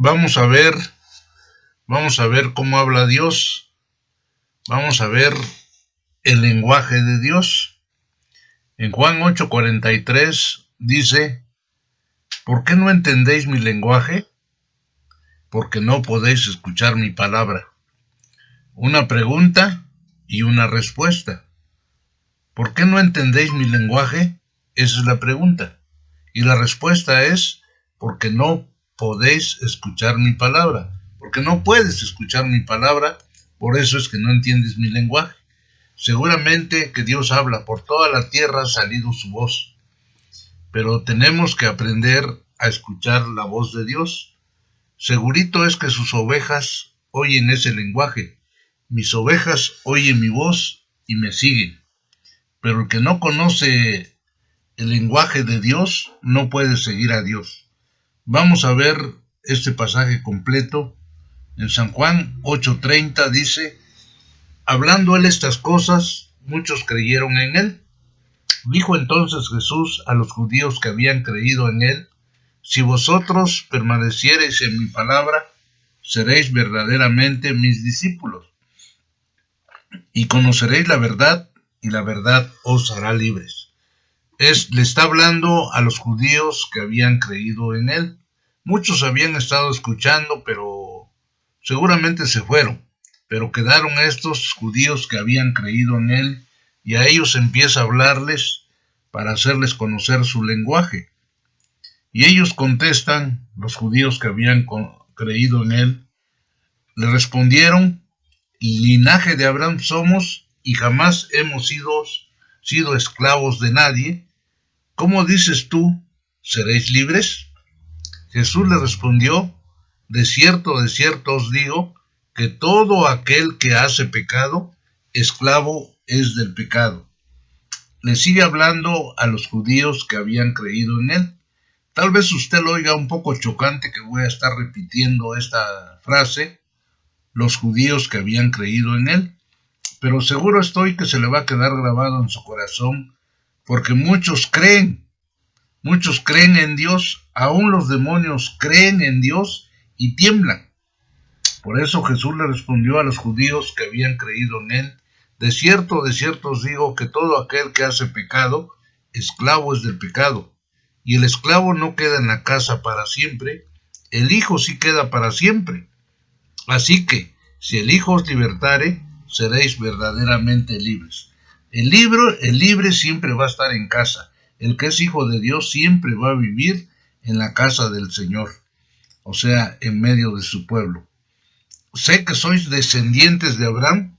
Vamos a ver, cómo habla Dios. Vamos a ver el lenguaje de Dios. En Juan 8:43 dice: ¿por qué no entendéis mi lenguaje? Porque no podéis escuchar mi palabra. Una pregunta y una respuesta. ¿Por qué no entendéis mi lenguaje? Esa es la pregunta. Y la respuesta es: porque no podéis escuchar mi palabra. Porque no puedes escuchar mi palabra, por eso es que no entiendes mi lenguaje. Seguramente que Dios habla, por toda la tierra ha salido su voz. Pero tenemos que aprender a escuchar la voz de Dios. Segurito es que sus ovejas oyen ese lenguaje. Mis ovejas oyen mi voz y me siguen. Pero el que no conoce el lenguaje de Dios no puede seguir a Dios. Vamos a ver este pasaje completo. En San Juan 8:30 dice: hablando él estas cosas, muchos creyeron en él. Dijo entonces Jesús a los judíos que habían creído en él: si vosotros permaneciereis en mi palabra, seréis verdaderamente mis discípulos, y conoceréis la verdad, y la verdad os hará libres. Le está hablando a los judíos que habían creído en él. Muchos habían estado escuchando, pero seguramente se fueron. Pero quedaron estos judíos que habían creído en él, y a ellos empieza a hablarles para hacerles conocer su lenguaje. Y ellos contestan, los judíos que habían creído en él, le respondieron: linaje de Abraham somos, y jamás hemos sido esclavos de nadie. ¿Cómo dices tú, seréis libres? Jesús le respondió: de cierto os digo, que todo aquel que hace pecado, esclavo es del pecado. Le sigue hablando a los judíos que habían creído en él. Tal vez usted lo oiga un poco chocante que voy a estar repitiendo esta frase, los judíos que habían creído en él, pero seguro estoy que se le va a quedar grabado en su corazón, porque muchos creen en Dios, aún los demonios creen en Dios y tiemblan. Por eso Jesús le respondió a los judíos que habían creído en él: de cierto os digo, que todo aquel que hace pecado, esclavo es del pecado. Y el esclavo no queda en la casa para siempre, el Hijo sí queda para siempre. Así que, si el Hijo os libertare, seréis verdaderamente libres. El libre siempre va a estar en casa. El que es hijo de Dios siempre va a vivir en la casa del Señor, o sea, en medio de su pueblo. Sé que sois descendientes de Abraham,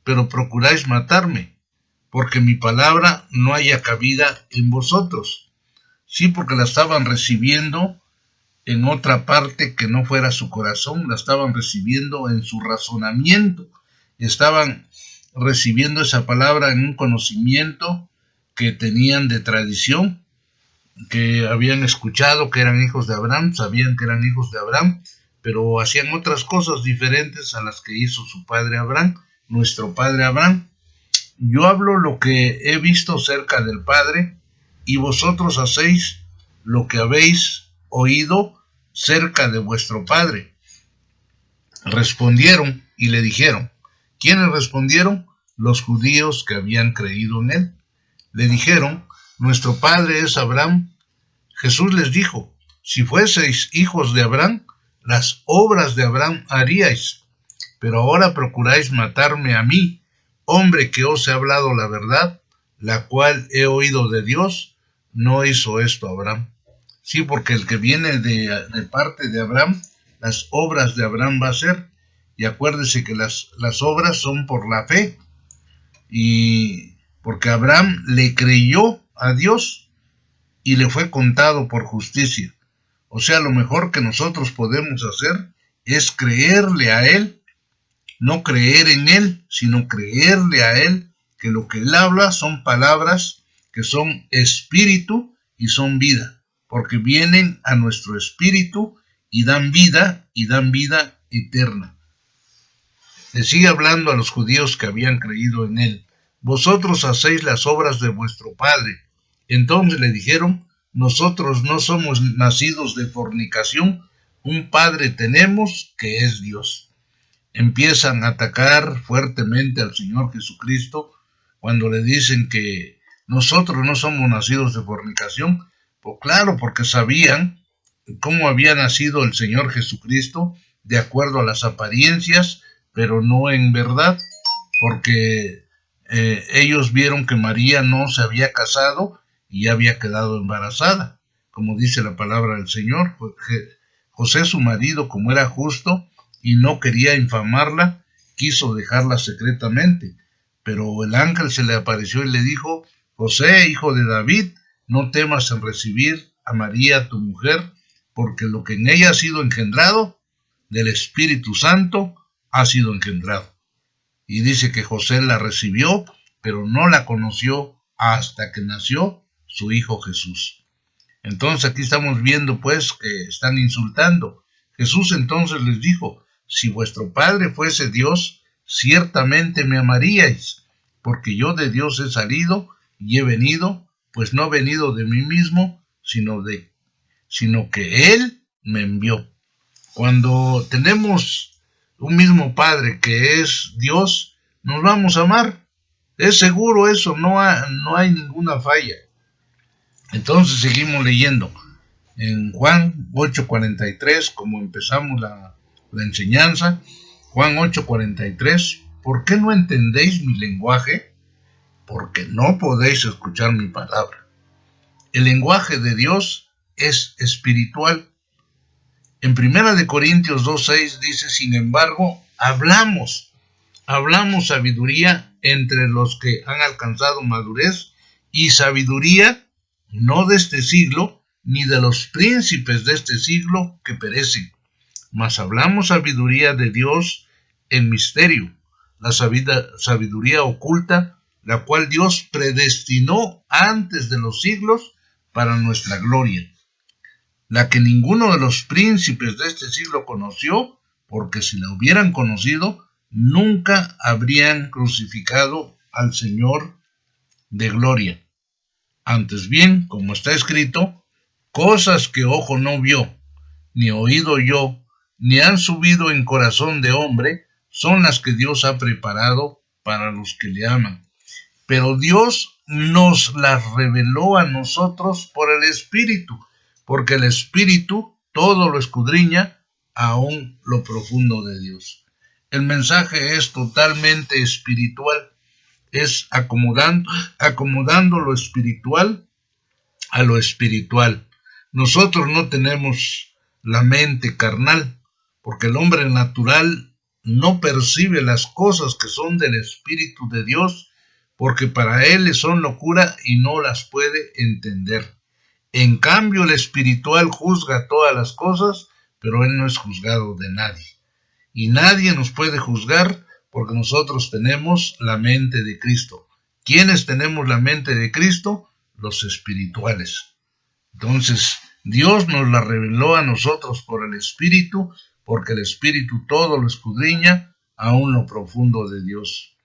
pero procuráis matarme, porque mi palabra no haya cabida en vosotros. Sí, porque la estaban recibiendo en otra parte que no fuera su corazón, la estaban recibiendo en su razonamiento, estaban recibiendo esa palabra en un conocimiento que tenían de tradición, que habían escuchado que eran hijos de Abraham, sabían que eran hijos de Abraham, pero hacían otras cosas diferentes a las que hizo su padre Abraham, nuestro padre Abraham. Yo hablo lo que he visto cerca del Padre, y vosotros hacéis lo que habéis oído cerca de vuestro padre. Respondieron y le dijeron. ¿Quiénes respondieron? Los judíos que habían creído en él. Le dijeron: nuestro padre es Abraham. Jesús les dijo: si fueseis hijos de Abraham, las obras de Abraham haríais. Pero ahora procuráis matarme a mí, hombre que os he hablado la verdad, la cual he oído de Dios. No hizo esto Abraham. Sí, porque el que viene de parte de Abraham, las obras de Abraham va a hacer. Y acuérdese que las obras son por la fe. Y porque Abraham le creyó a Dios y le fue contado por justicia. O sea, lo mejor que nosotros podemos hacer es creerle a él, no creer en él, sino creerle a él, que lo que él habla son palabras que son espíritu y son vida, porque vienen a nuestro espíritu y dan vida eterna. Le sigue hablando a los judíos que habían creído en él: vosotros hacéis las obras de vuestro padre. Entonces le dijeron: nosotros no somos nacidos de fornicación, un Padre tenemos que es Dios. Empiezan a atacar fuertemente al Señor Jesucristo cuando le dicen que nosotros no somos nacidos de fornicación. Pues claro, porque sabían cómo había nacido el Señor Jesucristo de acuerdo a las apariencias, pero no en verdad, porque ellos vieron que María no se había casado y ya había quedado embarazada, como dice la palabra del Señor. José, su marido, como era justo y no quería infamarla, quiso dejarla secretamente, pero el ángel se le apareció y le dijo: José, hijo de David, no temas en recibir a María tu mujer, porque lo que en ella ha sido engendrado del Espíritu Santo ha sido engendrado. Y dice que José la recibió, pero no la conoció hasta que nació su hijo Jesús. Entonces aquí estamos viendo pues que están insultando. Jesús entonces les dijo: si vuestro Padre fuese Dios, ciertamente me amaríais, porque yo de Dios he salido y he venido, pues no he venido de mí mismo, sino que Él me envió. Cuando tenemos un mismo Padre que es Dios, nos vamos a amar. Es seguro eso, no hay ninguna falla. Entonces seguimos leyendo. En Juan 8:43, como empezamos la enseñanza, Juan 8:43, ¿por qué no entendéis mi lenguaje? Porque no podéis escuchar mi palabra. El lenguaje de Dios es espiritual. En 1 Corintios 2:6 dice: sin embargo, hablamos sabiduría entre los que han alcanzado madurez, y sabiduría no de este siglo, ni de los príncipes de este siglo que perecen, mas hablamos sabiduría de Dios en misterio, la sabiduría oculta, la cual Dios predestinó antes de los siglos para nuestra gloria, la que ninguno de los príncipes de este siglo conoció, porque si la hubieran conocido, nunca habrían crucificado al Señor de gloria. Antes bien, como está escrito, cosas que ojo no vio, ni oído oyó, ni han subido en corazón de hombre, son las que Dios ha preparado para los que le aman. Pero Dios nos las reveló a nosotros por el Espíritu, porque el Espíritu todo lo escudriña, aún lo profundo de Dios. El mensaje es totalmente espiritual, es acomodando lo espiritual a lo espiritual. Nosotros no tenemos la mente carnal, porque el hombre natural no percibe las cosas que son del Espíritu de Dios, porque para él son locura y no las puede entender. En cambio, el espiritual juzga todas las cosas, pero él no es juzgado de nadie. Y nadie nos puede juzgar, porque nosotros tenemos la mente de Cristo. ¿Quiénes tenemos la mente de Cristo? Los espirituales. Entonces, Dios nos la reveló a nosotros por el Espíritu, porque el Espíritu todo lo escudriña, aún lo profundo de Dios.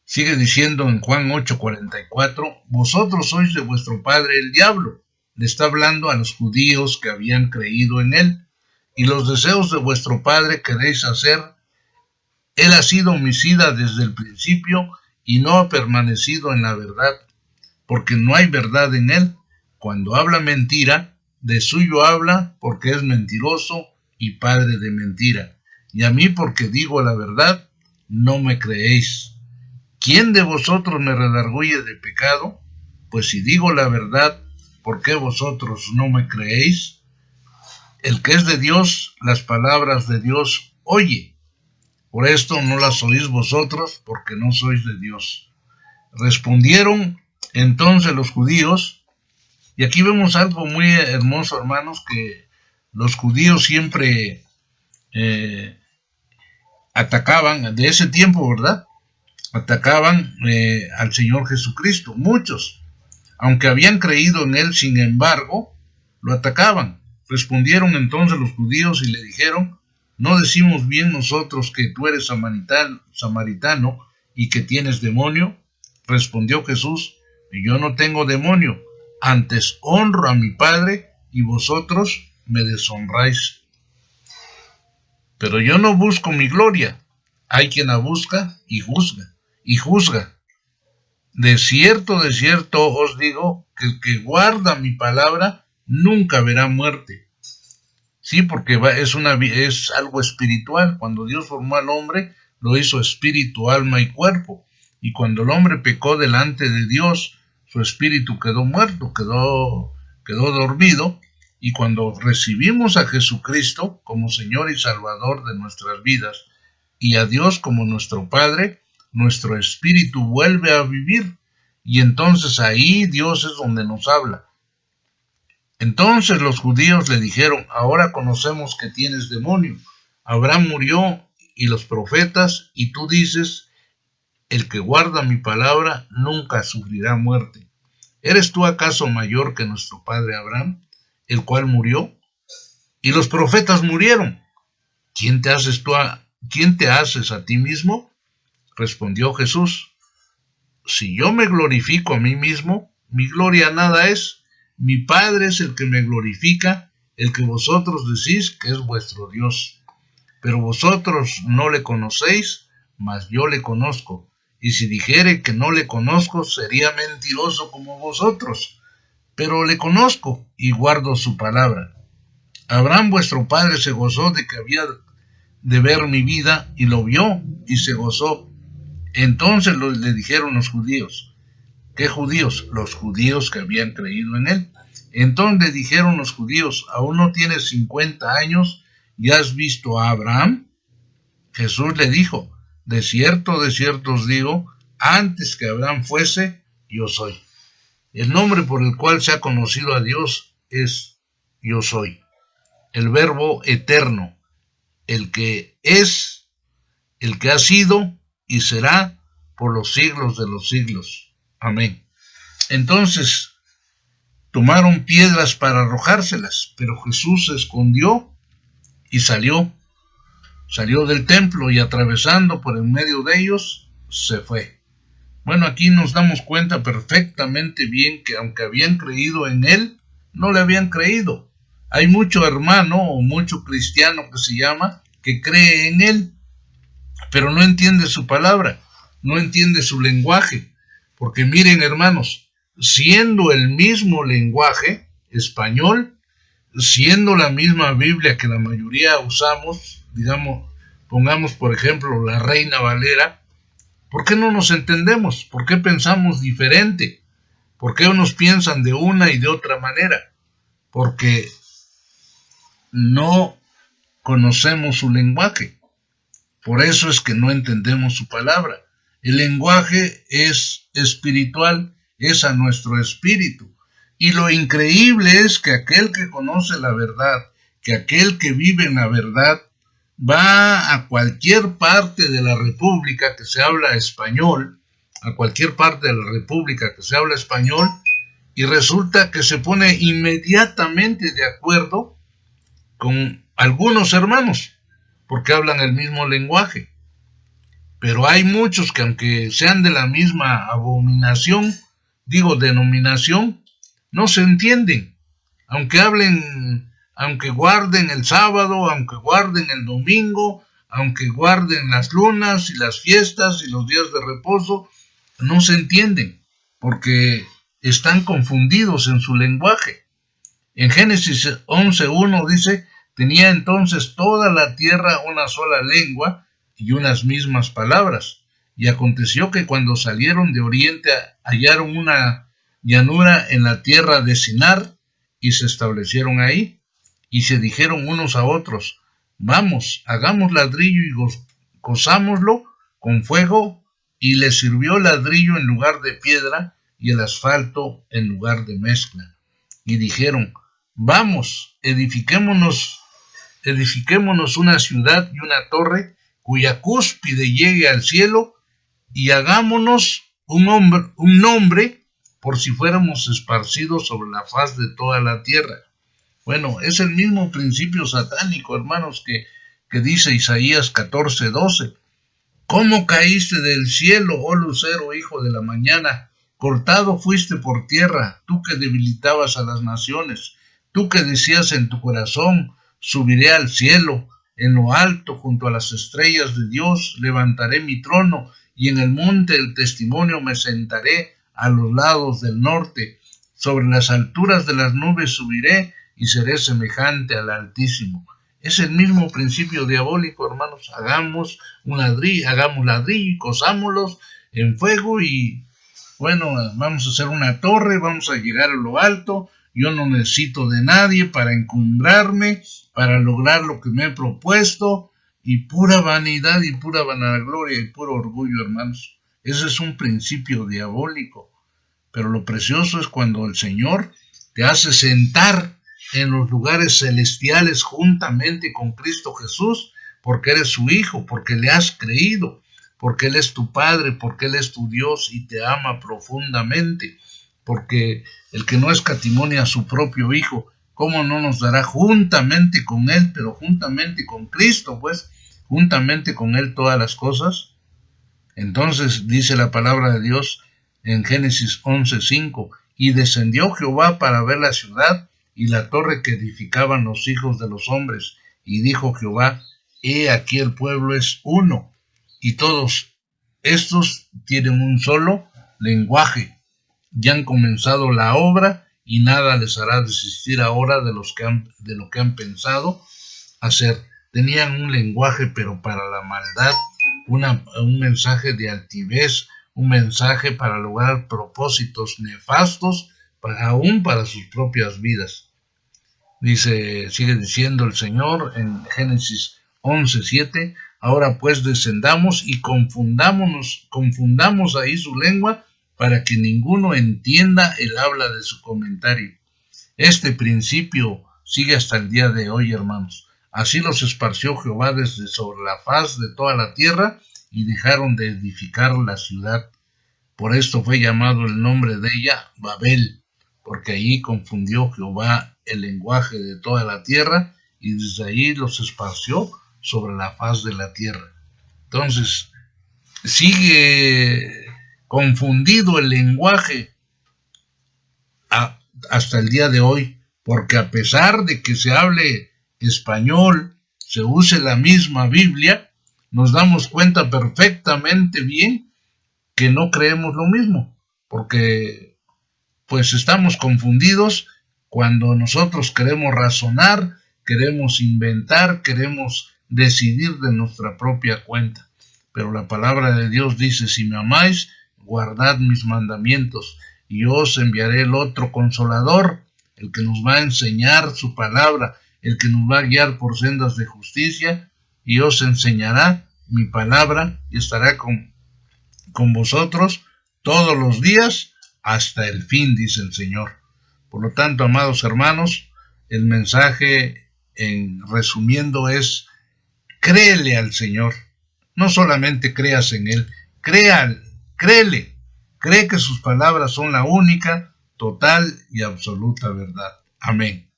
Sigue diciendo en Juan 8:44, vosotros sois de vuestro padre el diablo. Le está hablando a los judíos que habían creído en él. Y los deseos de vuestro padre queréis hacer. Él ha sido homicida desde el principio y no ha permanecido en la verdad, porque no hay verdad en él. Cuando habla mentira, de suyo habla, porque es mentiroso y padre de mentira. Y a mí, porque digo la verdad, no me creéis. ¿Quién de vosotros me redarguye de pecado? Pues si digo la verdad, ¿por qué vosotros no me creéis? El que es de Dios, las palabras de Dios oye. Por esto no las oís vosotros, porque no sois de Dios. Respondieron entonces los judíos, y aquí vemos algo muy hermoso, hermanos, que los judíos siempre atacaban, de ese tiempo, ¿verdad? Atacaban al Señor Jesucristo, muchos, aunque habían creído en él, sin embargo, lo atacaban. Respondieron entonces los judíos y le dijeron: ¿no decimos bien nosotros que tú eres samaritano y que tienes demonio? Respondió Jesús: yo no tengo demonio, antes honro a mi Padre y vosotros me deshonráis. Pero yo no busco mi gloria. Hay quien la busca y juzga. De cierto os digo que el que guarda mi palabra nunca verá muerte. Sí, porque es algo espiritual. Cuando Dios formó al hombre, lo hizo espíritu, alma y cuerpo. Y cuando el hombre pecó delante de Dios, su espíritu quedó muerto, quedó dormido. Y cuando recibimos a Jesucristo como Señor y Salvador de nuestras vidas, y a Dios como nuestro Padre, nuestro espíritu vuelve a vivir. Y entonces ahí Dios es donde nos habla. Entonces los judíos le dijeron: ahora conocemos que tienes demonio. Abraham murió y los profetas, y tú dices: el que guarda mi palabra nunca sufrirá muerte. ¿Eres tú acaso mayor que nuestro padre Abraham, el cual murió? Y los profetas murieron. ¿Quién te haces a ti mismo? Respondió Jesús: si yo me glorifico a mí mismo, mi gloria nada es. Mi Padre es el que me glorifica, el que vosotros decís que es vuestro Dios. Pero vosotros no le conocéis, mas yo le conozco. Y si dijere que no le conozco, sería mentiroso como vosotros. Pero le conozco y guardo su palabra. Abraham vuestro padre se gozó de que había de ver mi vida, y lo vio y se gozó. Entonces le dijeron los judíos: ¿qué judíos? Los judíos que habían creído en él. Entonces le dijeron los judíos: ¿aún no tienes 50 años y has visto a Abraham? Jesús le dijo: de cierto os digo, antes que Abraham fuese, yo soy. El nombre por el cual se ha conocido a Dios es yo soy. El verbo eterno, el que es, el que ha sido y será por los siglos de los siglos. Amén. Entonces tomaron piedras para arrojárselas, pero Jesús se escondió y salió del templo, y atravesando por en medio de ellos, se fue. Bueno, aquí nos damos cuenta perfectamente bien que aunque habían creído en él, no le habían creído. Hay mucho hermano o mucho cristiano que se llama, que cree en él, pero no entiende su palabra, no entiende su lenguaje. Porque miren, hermanos, siendo el mismo lenguaje español, siendo la misma Biblia que la mayoría usamos, pongamos por ejemplo la Reina Valera, ¿por qué no nos entendemos? ¿Por qué pensamos diferente? ¿Por qué unos piensan de una y de otra manera? Porque no conocemos su lenguaje. Por eso es que no entendemos su palabra. El lenguaje es espiritual, es a nuestro espíritu. Y lo increíble es que aquel que conoce la verdad, que aquel que vive en la verdad, va a cualquier parte de la República que se habla español, y resulta que se pone inmediatamente de acuerdo con algunos hermanos, porque hablan el mismo lenguaje. Pero hay muchos que, aunque sean de la misma denominación, no se entienden. Aunque guarden el sábado, aunque guarden el domingo, aunque guarden las lunas y las fiestas y los días de reposo, no se entienden, porque están confundidos en su lenguaje. En Génesis 11:1 dice: tenía entonces toda la tierra una sola lengua y unas mismas palabras. Y aconteció que cuando salieron de oriente hallaron una llanura en la tierra de Sinar, y se establecieron ahí. Y se dijeron unos a otros: vamos, hagamos ladrillo y cozámoslo con fuego. Y les sirvió ladrillo en lugar de piedra, y el asfalto en lugar de mezcla. Y dijeron: vamos, edifiquémonos una ciudad y una torre, cuya cúspide llegue al cielo, y hagámonos un nombre, por si fuéramos esparcidos sobre la faz de toda la tierra. Bueno, es el mismo principio satánico, hermanos, que dice Isaías 14:12. ¿Cómo caíste del cielo, oh lucero, hijo de la mañana? Cortado fuiste por tierra, tú que debilitabas a las naciones, tú que decías en tu corazón: subiré al cielo, en lo alto, junto a las estrellas de Dios, levantaré mi trono, y en el monte del testimonio me sentaré a los lados del norte. Sobre las alturas de las nubes subiré, y seré semejante al Altísimo. Es el mismo principio diabólico, hermanos. Hagamos ladrillo y cosámoslos en fuego y, bueno, vamos a hacer una torre, vamos a llegar a lo alto. Yo no necesito de nadie para encumbrarme, para lograr lo que me he propuesto, y pura vanidad y pura vanagloria y puro orgullo, hermanos. Ese es un principio diabólico. Pero lo precioso es cuando el Señor te hace sentar en los lugares celestiales juntamente con Cristo Jesús, porque eres su hijo, porque le has creído, porque Él es tu Padre, porque Él es tu Dios y te ama profundamente, porque el que no escatimonia a su propio Hijo, ¿cómo no nos dará juntamente con Él, pero juntamente con Cristo, pues, juntamente con Él todas las cosas? Entonces dice la palabra de Dios en Génesis 11:5, y descendió Jehová para ver la ciudad y la torre que edificaban los hijos de los hombres, y dijo Jehová, he aquí el pueblo es uno, y todos estos tienen un solo lenguaje. Ya han comenzado la obra, y nada les hará desistir ahora de lo que han pensado hacer. Tenían un lenguaje, pero para la maldad, un mensaje de altivez, un mensaje para lograr propósitos nefastos, aún para sus propias vidas. Sigue diciendo el Señor en Génesis 11:7, ahora pues descendamos y confundamos ahí su lengua, para que ninguno entienda el habla de su comentario. Este principio sigue hasta el día de hoy, hermanos. Así los esparció Jehová desde sobre la faz de toda la tierra, y dejaron de edificar la ciudad. Por esto fue llamado el nombre de ella Babel, porque allí confundió Jehová el lenguaje de toda la tierra, y desde allí los esparció sobre la faz de la tierra. Entonces, sigue confundido el lenguaje hasta el día de hoy, porque a pesar de que se hable español, se use la misma Biblia, nos damos cuenta perfectamente bien que no creemos lo mismo, porque pues estamos confundidos cuando nosotros queremos razonar, queremos inventar, queremos decidir de nuestra propia cuenta. Pero la palabra de Dios dice, si me amáis, guardad mis mandamientos, y yo os enviaré el otro Consolador, el que nos va a enseñar su palabra, el que nos va a guiar por sendas de justicia, y os enseñará mi palabra, y estará con vosotros todos los días hasta el fin, dice el Señor. Por lo tanto, amados hermanos, el mensaje, en resumiendo, es: créele al Señor. No solamente creas en Él, créele. Cree que sus palabras son la única, total y absoluta verdad. Amén.